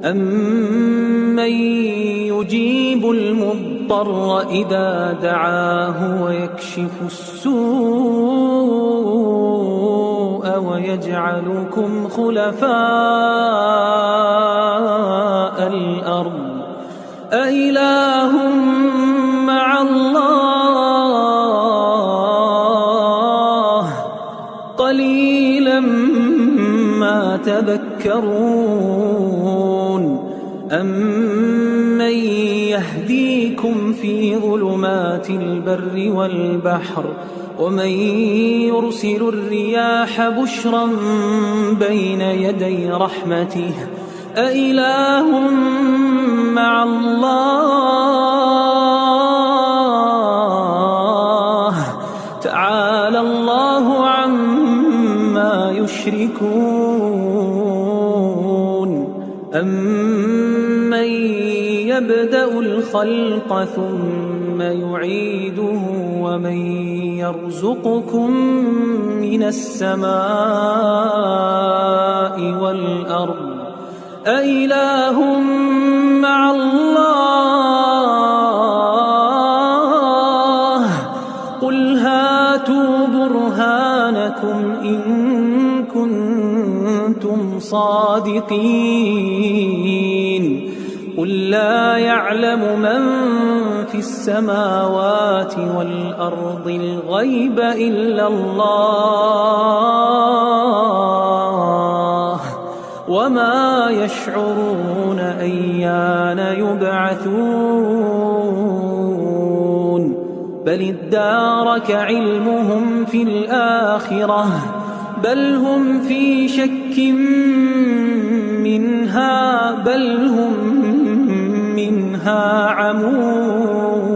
أَمَّن يُجِيبُ الْمُضْطَرَّ إِذَا دَعَاهُ وَيَكْشِفُ السُّوءَ وَيَجْعَلُكُمْ خُلَفَاءَ الْأَرْضِ أَإِلَٰهٌ مَّعَ اللَّهِ ۚ قَلِيلًا مَّا تَذَكَّرُونَ أَمَّن يَهْدِيكُمْ فِي ظُلُمَاتِ الْبَرِّ وَالْبَحْرِ وَمَن يُرْسِلُ الرِّيَاحَ بُشْرًا بَيْنَ يَدَيْ رَحْمَتِهِ أَإِلَٰهٌ مَّعَ اللَّهِ ۚ تَعَالَى اللَّهُ عَمَّا يُشْرِكُونَ أَمَّن يَبْدَأُ الْخَلْقَ ثُمَّ يُعِيدُهُ وَمَن يَرْزُقُكُم مِّنَ السَّمَاءِ وَالْأَرْضِ أَإِلَٰهٌ مَّعَ اللَّهِ ۚ قُلْ هَاتُوا بُرْهَانَكُمْ إِن كُنتُمْ صَادِقِينَ قُل لَّا يَعْلَمُ مَن فِي السَّمَاوَاتِ وَالْأَرْضِ الْغَيْبَ إِلَّا اللَّهُ وَمَا يَشْعُرُونَ أَيَّانَ يُبْعَثُونَ بَلِ ادَّارَكَ عِلْمُهُمْ فِي الْآخِرَةِ بَلْ هُمْ فِي شَكٍّ مِّنْهَا بَلْ هُم مِّنْهَا عَمُونَ